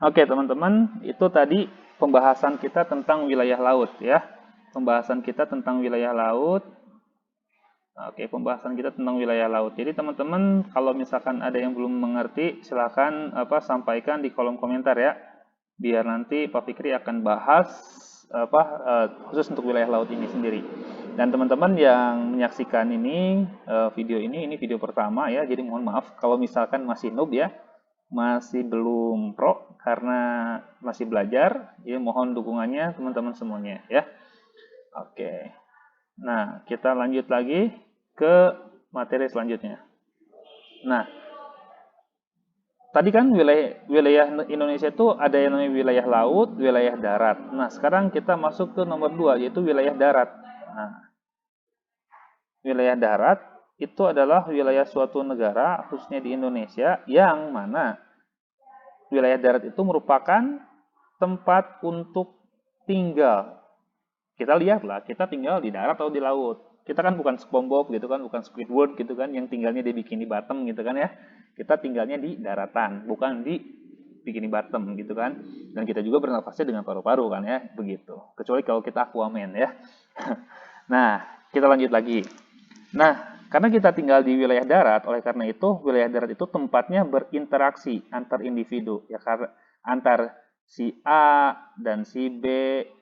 Oke, teman-teman, itu tadi pembahasan kita tentang wilayah laut ya. Pembahasan kita tentang wilayah laut. Oke, pembahasan kita tentang wilayah laut. Jadi teman-teman, kalau misalkan ada yang belum mengerti, silakan sampaikan di kolom komentar ya. Biar nanti Pak Fikri akan bahas khusus untuk wilayah laut ini sendiri. Dan teman-teman yang menyaksikan ini video ini video pertama ya. Jadi mohon maaf kalau misalkan masih noob ya, masih belum pro karena masih belajar. Jadi mohon dukungannya teman-teman semuanya ya. Oke. Nah, kita lanjut lagi ke materi selanjutnya. Nah, tadi kan wilayah Indonesia itu ada yang namanya wilayah laut, wilayah darat. Nah, sekarang kita masuk ke nomor 2, yaitu wilayah darat. Nah, wilayah darat itu adalah wilayah suatu negara, khususnya di Indonesia, yang mana wilayah darat itu merupakan tempat untuk tinggal. Kita lihatlah, kita tinggal di darat atau di laut. Kita kan bukan SpongeBob gitu kan, bukan Squidward gitu kan, yang tinggalnya di Bikini Bottom gitu kan ya. Kita tinggalnya di daratan, bukan di Bikini Bottom gitu kan. Dan kita juga bernafasnya dengan paru-paru kan ya, begitu. Kecuali kalau kita Aquaman ya. Nah, kita lanjut lagi. Nah, karena kita tinggal di wilayah darat, oleh karena itu wilayah darat itu tempatnya berinteraksi antar individu ya, karena antar si A dan si B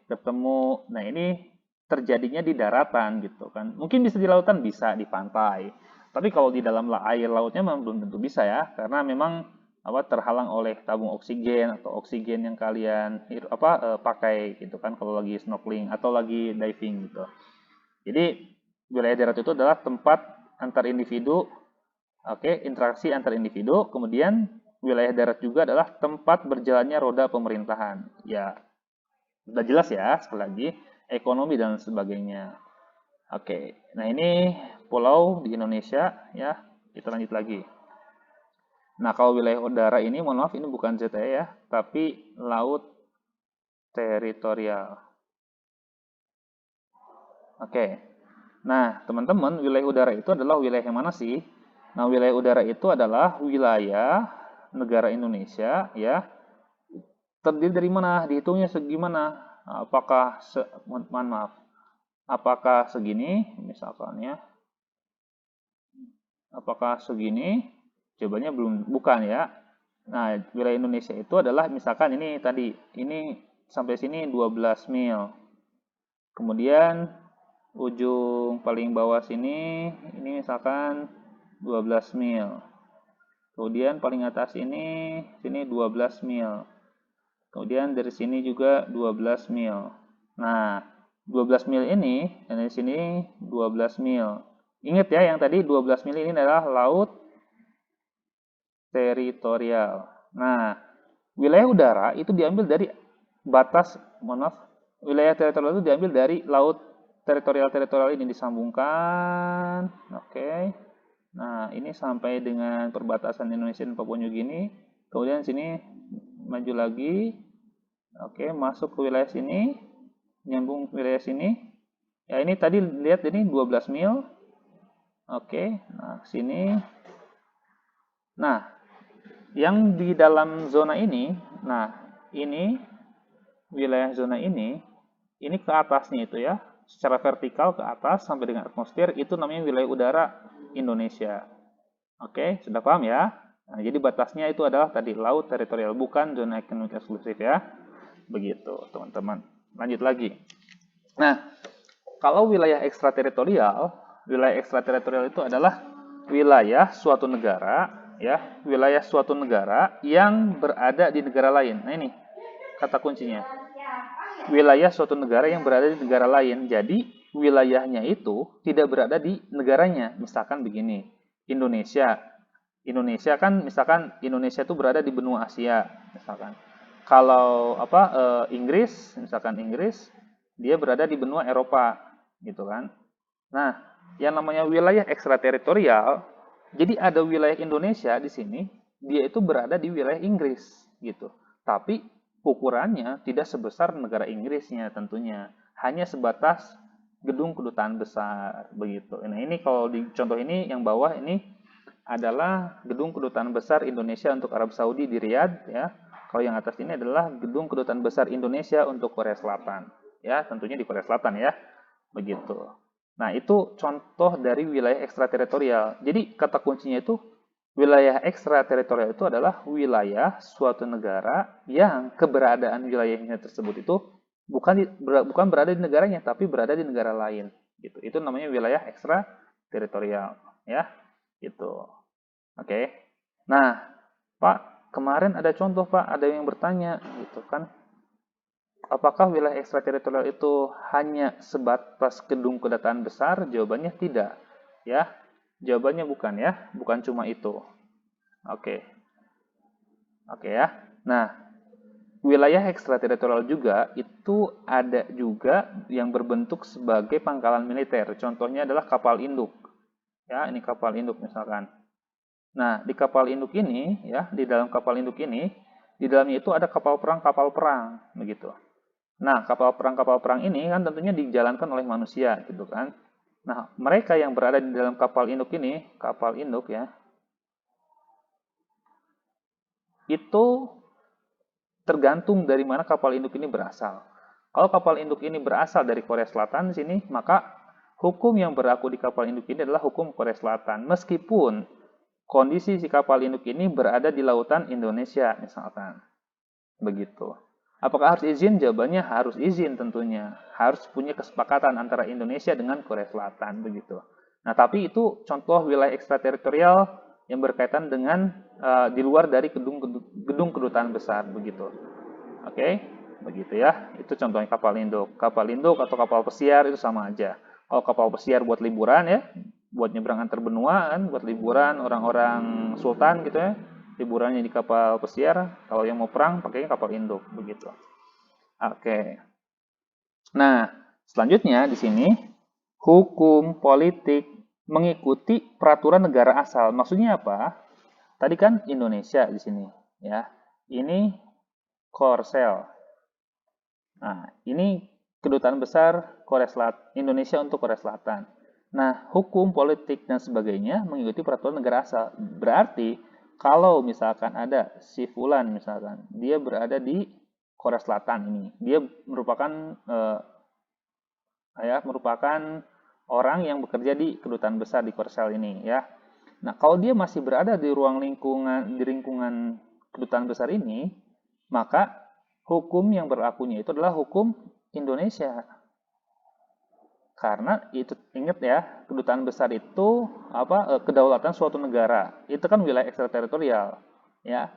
ketemu. Nah, ini terjadinya di daratan gitu kan. Mungkin bisa di lautan, bisa di pantai. Tapi kalau di dalam air lautnya memang belum tentu bisa ya, karena memang terhalang oleh tabung oksigen atau oksigen yang kalian pakai gitu kan kalau lagi snorkeling atau lagi diving gitu. Jadi wilayah darat itu adalah tempat antar individu, interaksi antar individu. Kemudian wilayah darat juga adalah tempat berjalannya roda pemerintahan. Ya, sudah jelas ya, sekali lagi, ekonomi dan sebagainya. Oke, nah ini pulau di Indonesia ya, kita lanjut lagi. Nah, kalau wilayah udara ini, mohon maaf, ini bukan ZTE ya, tapi laut teritorial. Oke, nah teman-teman, wilayah udara itu adalah wilayah yang mana sih? Nah, wilayah udara itu adalah wilayah negara Indonesia ya, terdiri dari mana? Dihitungnya segimana? Apakah maaf, apakah segini misalkan ya? Apakah segini? Jawabannya bukan ya. Nah, wilayah Indonesia itu adalah misalkan ini tadi, ini sampai sini 12 mil. Kemudian ujung paling bawah sini ini misalkan 12 mil. Kemudian paling atas ini sini 12 mil. Kemudian dari sini juga 12 mil. Nah, 12 mil ini, dan dari sini 12 mil. Ingat ya, yang tadi 12 mil ini adalah laut teritorial. Nah, wilayah udara itu diambil dari batas, wilayah teritorial itu diambil dari laut teritorial ini disambungkan. Oke. Nah, ini sampai dengan perbatasan Indonesia dan Papua New Guinea. Kemudian sini maju lagi. Oke, masuk ke wilayah sini, nyambung ke wilayah sini. Ya, ini tadi lihat ini 12 mil. Oke, nah sini. Nah, yang di dalam zona ini, nah ini wilayah zona ini ke atasnya itu ya, secara vertikal ke atas sampai dengan atmosfer, itu namanya wilayah udara Indonesia. Oke, sudah paham ya? Nah, jadi batasnya itu adalah tadi laut teritorial, bukan zona ekonomi eksklusif ya. Begitu, teman-teman. Lanjut lagi. Nah, kalau wilayah ekstrateritorial itu adalah wilayah suatu negara ya, wilayah suatu negara yang berada di negara lain. Nah, ini kata kuncinya. Wilayah suatu negara yang berada di negara lain. Jadi, wilayahnya itu tidak berada di negaranya. Misalkan begini, Indonesia kan misalkan Indonesia itu berada di benua Asia misalkan. Kalau Inggris, misalkan Inggris, dia berada di benua Eropa, gitu kan. Nah, yang namanya wilayah ekstrateritorial, jadi ada wilayah Indonesia di sini, dia itu berada di wilayah Inggris, gitu. Tapi ukurannya tidak sebesar negara Inggrisnya tentunya, hanya sebatas gedung kedutaan besar, begitu. Nah, ini kalau di contoh ini yang bawah ini adalah gedung kedutaan besar Indonesia untuk Arab Saudi di Riyadh ya. Kalau yang atas ini adalah gedung kedutaan besar Indonesia untuk Korea Selatan. Ya, tentunya di Korea Selatan ya. Begitu. Nah, itu contoh dari wilayah ekstrateritorial. Jadi, kata kuncinya itu wilayah ekstrateritorial itu adalah wilayah suatu negara yang keberadaan wilayahnya tersebut itu bukan berada di negaranya, tapi berada di negara lain. Gitu. Itu namanya wilayah ekstrateritorial. Ya, gitu. Oke. Nah, Pak, kemarin ada contoh Pak, ada yang bertanya gitu kan. Apakah wilayah ekstrateritorial itu hanya sebatas gedung kedutaan besar? Jawabannya tidak. Ya, jawabannya bukan ya, bukan cuma itu. Oke. Oke ya. Nah, wilayah ekstrateritorial juga itu ada juga yang berbentuk sebagai pangkalan militer. Contohnya adalah kapal induk. Ya, ini kapal induk misalkan. Nah, di kapal induk ini, ya, di dalam kapal induk ini, di dalamnya itu ada kapal perang, begitu. Nah, kapal perang ini kan tentunya dijalankan oleh manusia, gitu kan. Nah, mereka yang berada di dalam kapal induk ini, kapal induk ya, itu tergantung dari mana kapal induk ini berasal. Kalau kapal induk ini berasal dari Korea Selatan di sini, maka hukum yang berlaku di kapal induk ini adalah hukum Korea Selatan, meskipun kondisi si kapal induk ini berada di lautan Indonesia misalkan. Begitu. Apakah harus izin? Jawabannya harus izin tentunya. Harus punya kesepakatan antara Indonesia dengan Korea Selatan begitu. Nah, tapi itu contoh wilayah ekstrateritorial yang berkaitan dengan di luar dari gedung kedutaan besar begitu. Oke, begitu ya. Itu contohnya kapal induk. Kapal induk atau kapal pesiar itu sama aja. Kalau kapal pesiar buat liburan ya, buat nyebrang antar benua kan, buat liburan orang-orang sultan gitu ya, liburannya di kapal pesiar. Kalau yang mau perang pakainya kapal induk begitu. Oke. Nah, selanjutnya di sini hukum politik mengikuti peraturan negara asal. Maksudnya apa? Tadi kan Indonesia di sini ya. Ini Korsel. Nah, ini kedutaan besar Korea Selatan, Indonesia untuk Korea Selatan. Nah, hukum, politik, dan sebagainya mengikuti peraturan negara asal. Berarti, kalau misalkan ada si Fulan misalkan, dia berada di Korea Selatan ini, dia merupakan orang yang bekerja di kedutaan besar di Korsel ini ya. Nah, kalau dia masih berada di lingkungan kedutaan besar ini, maka hukum yang berlakunya itu adalah hukum Indonesia. Karena itu ingat ya, kedutaan besar itu kedaulatan suatu negara. Itu kan wilayah ekstrateritorial, ya.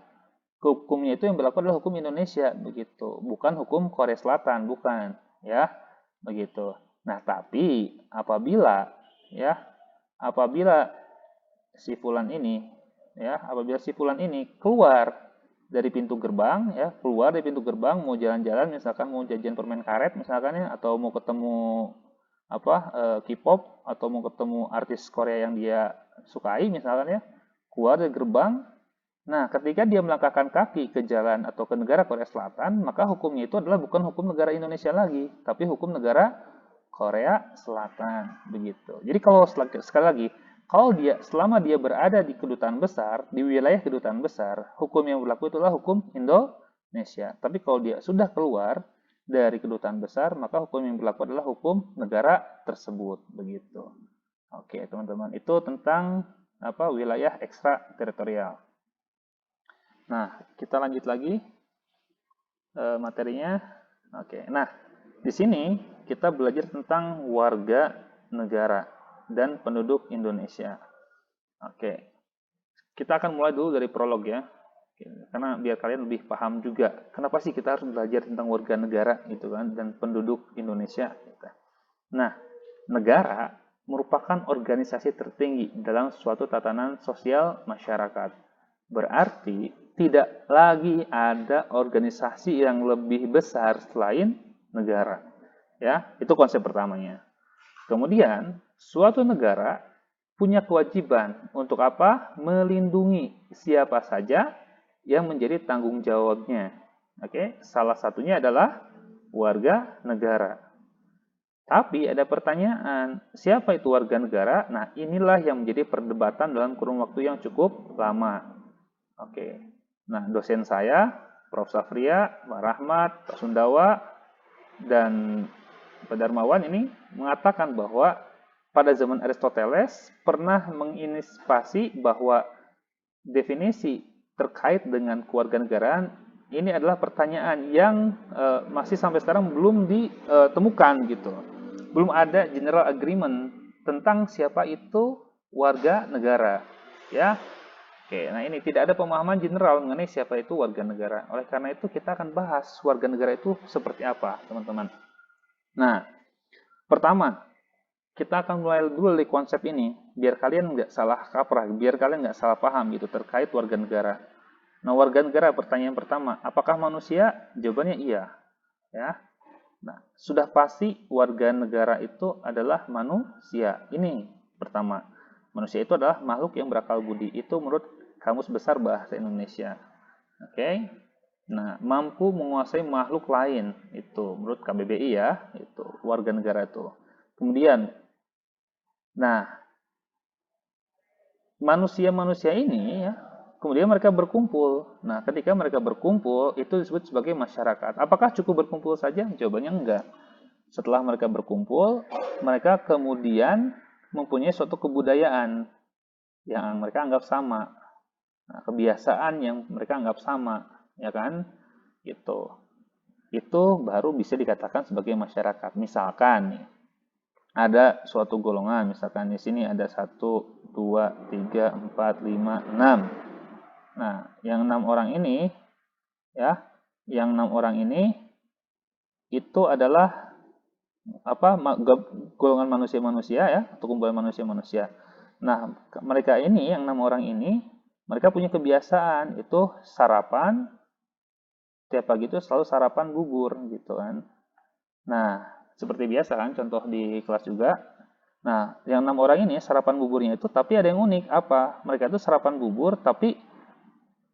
Hukumnya itu yang berlaku adalah hukum Indonesia begitu, bukan hukum Korea Selatan, bukan, ya. Begitu. Nah, tapi apabila si fulan ini keluar dari pintu gerbang ya, mau jalan-jalan misalkan mau jajan permen karet misalkan ya, atau mau ketemu K-pop atau mau ketemu artis Korea yang dia sukai misalkan ya, keluar dari gerbang. Nah, ketika dia melangkahkan kaki ke jalan atau ke negara Korea Selatan, maka hukumnya itu adalah bukan hukum negara Indonesia lagi, tapi hukum negara Korea Selatan begitu. Jadi kalau sekali lagi, selama dia berada di kedutaan besar, di wilayah kedutaan besar, hukum yang berlaku itulah hukum Indonesia. Tapi kalau dia sudah keluar dari kedutaan besar, maka hukum yang berlaku adalah hukum negara tersebut begitu. Oke, teman-teman, itu tentang wilayah ekstrateritorial. Nah, kita lanjut lagi materinya. Oke, nah di sini kita belajar tentang warga negara dan penduduk Indonesia. Oke, kita akan mulai dulu dari prolog ya, karena biar kalian lebih paham juga kenapa sih kita harus belajar tentang warga negara gitu kan dan penduduk Indonesia. Nah, negara merupakan organisasi tertinggi dalam suatu tatanan sosial masyarakat. Berarti tidak lagi ada organisasi yang lebih besar selain negara. Ya, itu konsep pertamanya. Kemudian, suatu negara punya kewajiban untuk apa? Melindungi siapa saja yang menjadi tanggung jawabnya. Oke, salah satunya adalah warga negara. Tapi ada pertanyaan, siapa itu warga negara? Nah, inilah yang menjadi perdebatan dalam kurun waktu yang cukup lama. Oke. Nah, dosen saya Prof. Safria, Pak Rahmat, Pak Sundawa, dan Pak Darmawan ini mengatakan bahwa pada zaman Aristoteles pernah menginspirasi bahwa definisi terkait dengan kewarganegaraan ini adalah pertanyaan yang masih sampai sekarang belum ditemukan gitu. Belum ada general agreement tentang siapa itu warga negara, ya. Oke, nah ini tidak ada pemahaman general mengenai siapa itu warga negara. Oleh karena itu kita akan bahas warga negara itu seperti apa, teman-teman. Nah, pertama, kita akan mulai dulu dari konsep ini, biar kalian nggak salah kaprah, biar kalian nggak salah paham gitu terkait warga negara. Nah, warga negara, pertanyaan pertama, apakah manusia? Jawabannya iya. Ya. Nah, sudah pasti warga negara itu adalah manusia. Ini pertama. Manusia itu adalah makhluk yang berakal budi. Itu menurut Kamus Besar Bahasa Indonesia. Oke. Nah, mampu menguasai makhluk lain. Itu menurut KBBI ya. Itu warga negara itu. Kemudian, nah, manusia-manusia ini ya, kemudian mereka berkumpul. Nah, ketika mereka berkumpul, itu disebut sebagai masyarakat. Apakah cukup berkumpul saja? Jawabannya enggak. Setelah mereka berkumpul, mereka kemudian mempunyai suatu kebudayaan yang mereka anggap sama. Nah, kebiasaan yang mereka anggap sama, ya kan? Itu baru bisa dikatakan sebagai masyarakat. Misalkan nih, ada suatu golongan, misalkan di sini ada 1, 2, 3, 4, 5, 6. Nah, yang 6 orang ini, ya, yang 6 orang ini itu adalah apa? Golongan manusia-manusia ya, atau kumpulan manusia-manusia. Nah, mereka ini, yang 6 orang ini, mereka punya kebiasaan itu sarapan tiap pagi itu selalu sarapan bubur gitu kan. Nah, seperti biasa kan, contoh di kelas juga. Nah, yang 6 orang ini sarapan buburnya itu, tapi ada yang unik apa? Mereka itu sarapan bubur tapi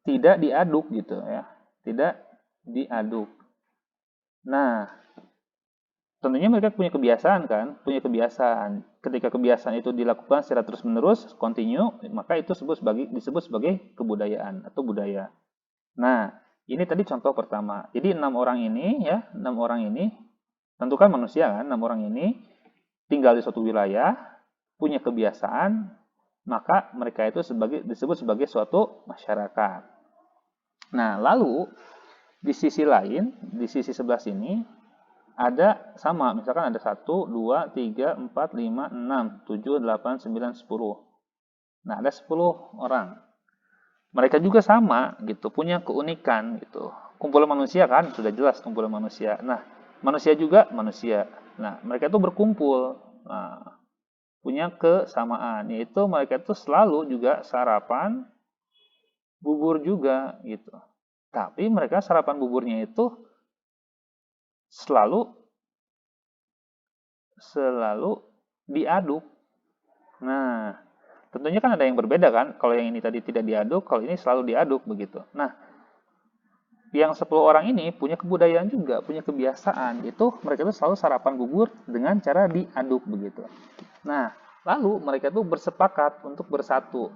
tidak diaduk gitu ya, tidak diaduk. Nah, tentunya mereka punya kebiasaan kan, punya kebiasaan. Ketika kebiasaan itu dilakukan secara terus-menerus, continue, maka itu disebut sebagai kebudayaan atau budaya. Nah, ini tadi contoh pertama. Jadi 6 orang ini ya, 6 orang ini tentu kan manusia kan, 6 orang ini tinggal di suatu wilayah, punya kebiasaan, maka mereka itu disebut sebagai suatu masyarakat. Nah, lalu di sisi lain, di sisi sebelah sini ada sama, misalkan ada 1, 2, 3, 4, 5, 6, 7, 8, 9, 10. Nah, ada 10 orang. Mereka juga sama gitu, punya keunikan gitu. Kumpulan manusia kan, sudah jelas kumpulan manusia. Nah, manusia juga manusia. Nah, mereka itu berkumpul. Nah, punya kesamaan, yaitu mereka itu selalu juga sarapan bubur juga gitu. Tapi mereka sarapan buburnya itu selalu diaduk. Nah, tentunya kan ada yang berbeda kan. Kalau yang ini tadi tidak diaduk, kalau ini selalu diaduk begitu. Nah, yang 10 orang ini punya kebudayaan juga, punya kebiasaan. Itu mereka itu selalu sarapan bubur dengan cara diaduk begitu. Nah, lalu mereka itu bersepakat untuk bersatu.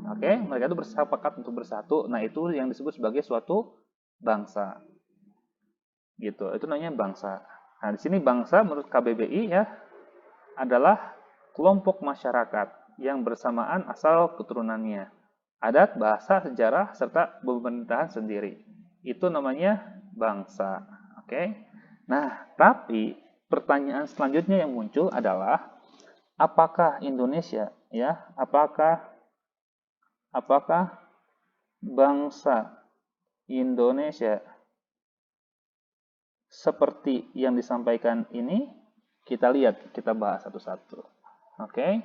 Oke, mereka itu bersepakat untuk bersatu. Nah, itu yang disebut sebagai suatu bangsa. Gitu. Itu namanya bangsa. Nah, di sini bangsa menurut KBBI ya adalah kelompok masyarakat yang bersamaan asal keturunannya, adat, bahasa, sejarah, serta pemerintahan sendiri. Itu namanya bangsa. Oke. Nah, tapi pertanyaan selanjutnya yang muncul adalah apakah Indonesia ya, apakah bangsa Indonesia seperti yang disampaikan ini? Kita lihat, kita bahas satu-satu. Oke.